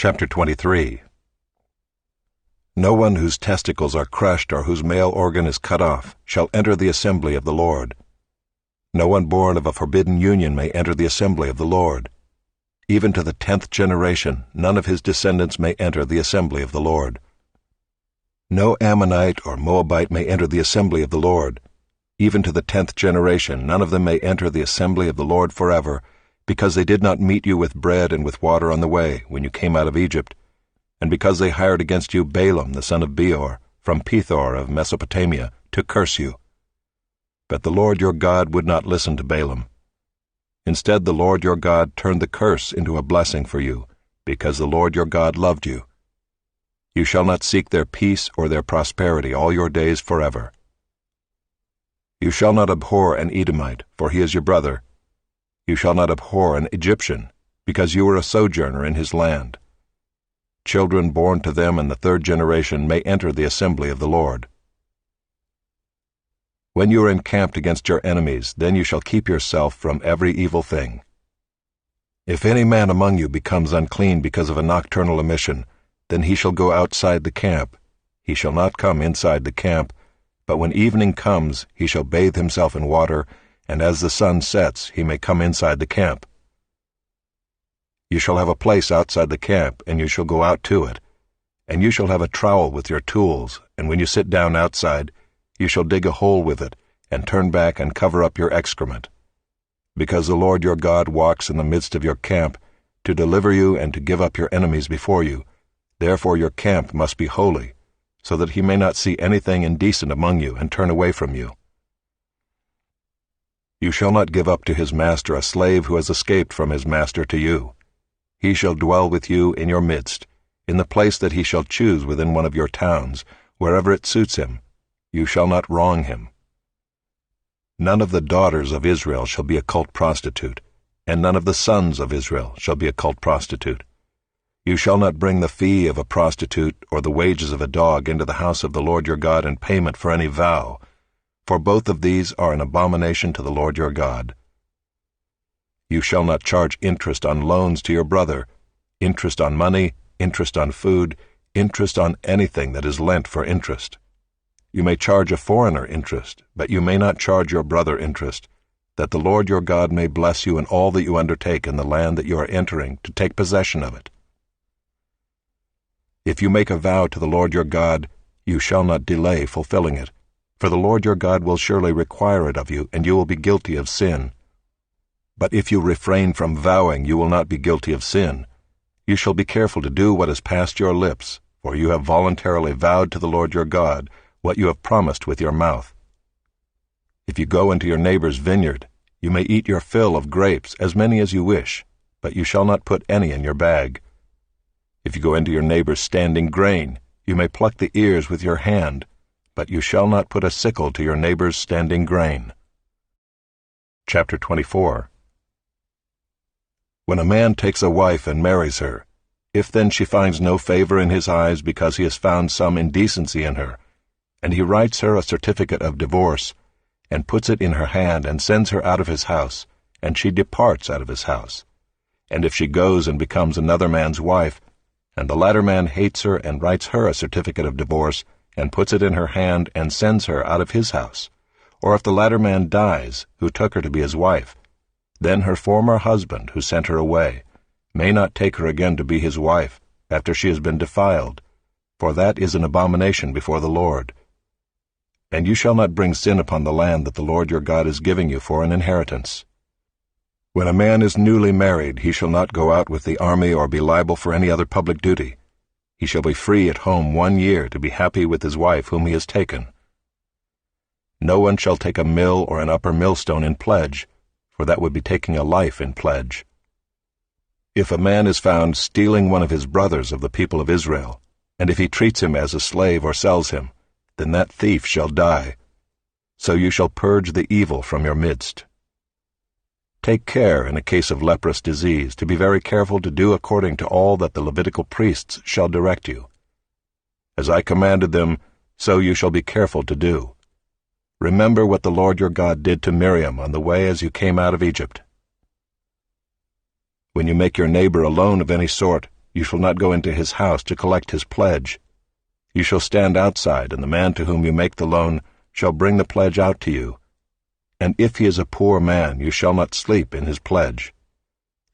Chapter 23. No one whose testicles are crushed or whose male organ is cut off shall enter the assembly of the Lord. No one born of a forbidden union may enter the assembly of the Lord. Even to the 10th generation, none of his descendants may enter the assembly of the Lord. No Ammonite or Moabite may enter the assembly of the Lord. Even to the 10th generation, none of them may enter the assembly of the Lord forever, because they did not meet you with bread and with water on the way when you came out of Egypt, and because they hired against you Balaam the son of Beor, from Pethor of Mesopotamia, to curse you. But the Lord your God would not listen to Balaam. Instead, the Lord your God turned the curse into a blessing for you, because the Lord your God loved you. You shall not seek their peace or their prosperity all your days forever. You shall not abhor an Edomite, for he is your brother. You shall not abhor an Egyptian, because you were a sojourner in his land. Children born to them in the 3rd generation may enter the assembly of the Lord. When you are encamped against your enemies, then you shall keep yourself from every evil thing. If any man among you becomes unclean because of a nocturnal emission, then he shall go outside the camp. He shall not come inside the camp, but when evening comes he shall bathe himself in water, and as the sun sets he may come inside the camp. You shall have a place outside the camp, and you shall go out to it. And you shall have a trowel with your tools, and when you sit down outside, you shall dig a hole with it, and turn back and cover up your excrement. Because the Lord your God walks in the midst of your camp, to deliver you and to give up your enemies before you, therefore your camp must be holy, so that he may not see anything indecent among you and turn away from you. You shall not give up to his master a slave who has escaped from his master to you. He shall dwell with you in your midst, in the place that he shall choose within one of your towns, wherever it suits him. You shall not wrong him. None of the daughters of Israel shall be a cult prostitute, and none of the sons of Israel shall be a cult prostitute. You shall not bring the fee of a prostitute or the wages of a dog into the house of the Lord your God in payment for any vow, for both of these are an abomination to the Lord your God. You shall not charge interest on loans to your brother, interest on money, interest on food, interest on anything that is lent for interest. You may charge a foreigner interest, but you may not charge your brother interest, that the Lord your God may bless you in all that you undertake in the land that you are entering to take possession of it. If you make a vow to the Lord your God, you shall not delay fulfilling it, for the Lord your God will surely require it of you, and you will be guilty of sin. But if you refrain from vowing, you will not be guilty of sin. You shall be careful to do what has passed your lips, for you have voluntarily vowed to the Lord your God what you have promised with your mouth. If you go into your neighbor's vineyard, you may eat your fill of grapes, as many as you wish, but you shall not put any in your bag. If you go into your neighbor's standing grain, you may pluck the ears with your hand, but you shall not put a sickle to your neighbor's standing grain. Chapter 24. When a man takes a wife and marries her, if then she finds no favor in his eyes because he has found some indecency in her, and he writes her a certificate of divorce, and puts it in her hand and sends her out of his house, and she departs out of his house, and if she goes and becomes another man's wife, and the latter man hates her and writes her a certificate of divorce, and puts it in her hand and sends her out of his house, or if the latter man dies, who took her to be his wife, then her former husband, who sent her away, may not take her again to be his wife after she has been defiled, for that is an abomination before the Lord. And you shall not bring sin upon the land that the Lord your God is giving you for an inheritance. When a man is newly married, he shall not go out with the army or be liable for any other public duty. He shall be free at home 1 year to be happy with his wife whom he has taken. No one shall take a mill or an upper millstone in pledge, for that would be taking a life in pledge. If a man is found stealing one of his brothers of the people of Israel, and if he treats him as a slave or sells him, then that thief shall die. So you shall purge the evil from your midst. Take care in a case of leprous disease to be very careful to do according to all that the Levitical priests shall direct you. As I commanded them, so you shall be careful to do. Remember what the Lord your God did to Miriam on the way as you came out of Egypt. When you make your neighbor a loan of any sort, you shall not go into his house to collect his pledge. You shall stand outside, and the man to whom you make the loan shall bring the pledge out to you. And if he is a poor man, you shall not sleep in his pledge.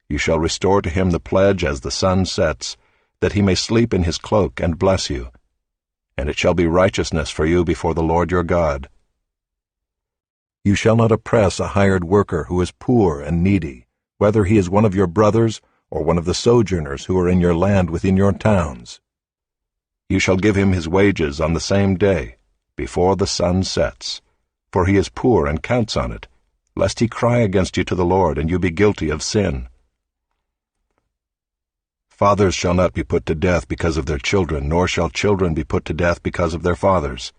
You shall restore to him the pledge as the sun sets, that he may sleep in his cloak and bless you. And it shall be righteousness for you before the Lord your God. You shall not oppress a hired worker who is poor and needy, whether he is one of your brothers or one of the sojourners who are in your land within your towns. You shall give him his wages on the same day, before the sun sets, for he is poor and counts on it, lest he cry against you to the Lord and you be guilty of sin. Fathers shall not be put to death because of their children, nor shall children be put to death because of their fathers.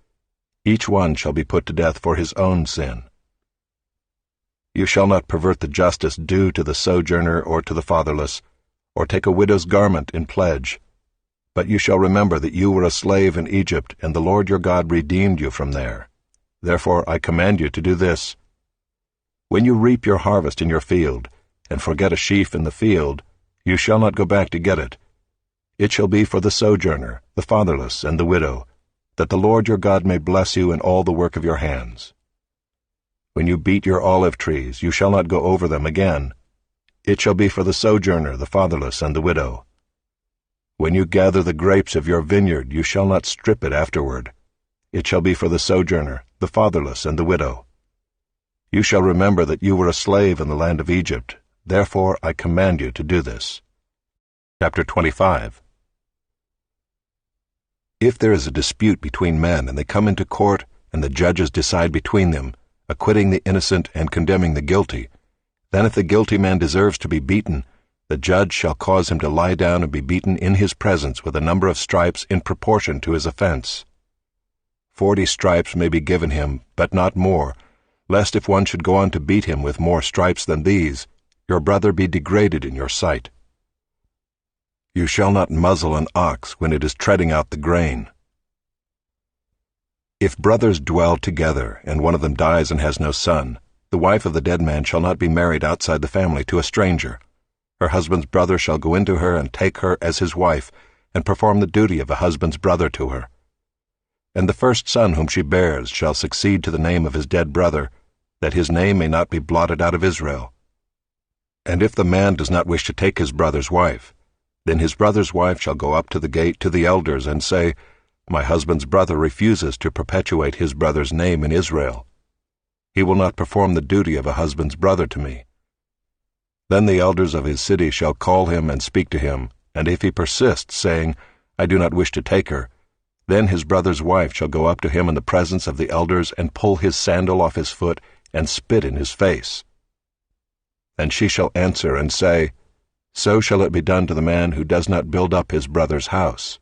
Each one shall be put to death for his own sin. You shall not pervert the justice due to the sojourner or to the fatherless, or take a widow's garment in pledge. But you shall remember that you were a slave in Egypt, and the Lord your God redeemed you from there. Therefore I command you to do this. When you reap your harvest in your field, and forget a sheaf in the field, you shall not go back to get it. It shall be for the sojourner, the fatherless, and the widow, that the Lord your God may bless you in all the work of your hands. When you beat your olive trees, you shall not go over them again. It shall be for the sojourner, the fatherless, and the widow. When you gather the grapes of your vineyard, you shall not strip it afterward. It shall be for the sojourner, the fatherless, and the widow. You shall remember that you were a slave in the land of Egypt. Therefore I command you to do this. Chapter 25. If there is a dispute between men, and they come into court, and the judges decide between them, acquitting the innocent and condemning the guilty, then if the guilty man deserves to be beaten, the judge shall cause him to lie down and be beaten in his presence with a number of stripes in proportion to his offense. 40 stripes may be given him, but not more, lest if one should go on to beat him with more stripes than these, your brother be degraded in your sight. You shall not muzzle an ox when it is treading out the grain. If brothers dwell together, and one of them dies and has no son, the wife of the dead man shall not be married outside the family to a stranger. Her husband's brother shall go into her and take her as his wife, and perform the duty of a husband's brother to her. And the first son whom she bears shall succeed to the name of his dead brother, that his name may not be blotted out of Israel. And if the man does not wish to take his brother's wife, then his brother's wife shall go up to the gate to the elders and say, My husband's brother refuses to perpetuate his brother's name in Israel. He will not perform the duty of a husband's brother to me. Then the elders of his city shall call him and speak to him, and if he persists, saying, I do not wish to take her, then his brother's wife shall go up to him in the presence of the elders and pull his sandal off his foot and spit in his face. And she shall answer and say, So shall it be done to the man who does not build up his brother's house.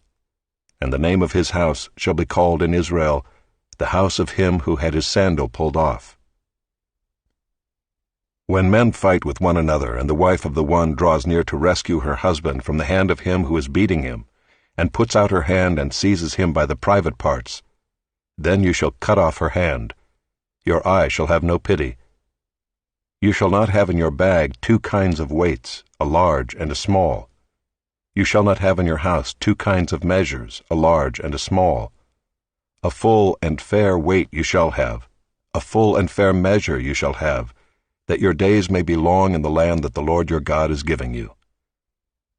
And the name of his house shall be called in Israel, the house of him who had his sandal pulled off. When men fight with one another, and the wife of the one draws near to rescue her husband from the hand of him who is beating him, and puts out her hand and seizes him by the private parts, then you shall cut off her hand. Your eye shall have no pity. You shall not have in your bag 2 kinds of weights, a large and a small. You shall not have in your house 2 kinds of measures, a large and a small. A full and fair weight you shall have, a full and fair measure you shall have, that your days may be long in the land that the Lord your God is giving you.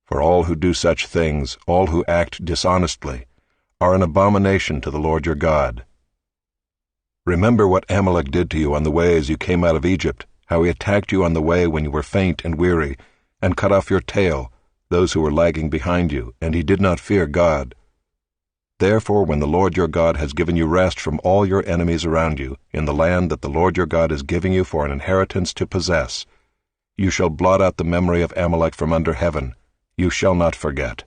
For all who do such things, all who act dishonestly, are an abomination to the Lord your God. Remember what Amalek did to you on the way as you came out of Egypt, how he attacked you on the way when you were faint and weary, and cut off your tail, those who were lagging behind you, and he did not fear God. Therefore, when the Lord your God has given you rest from all your enemies around you, in the land that the Lord your God is giving you for an inheritance to possess, you shall blot out the memory of Amalek from under heaven. You shall not forget.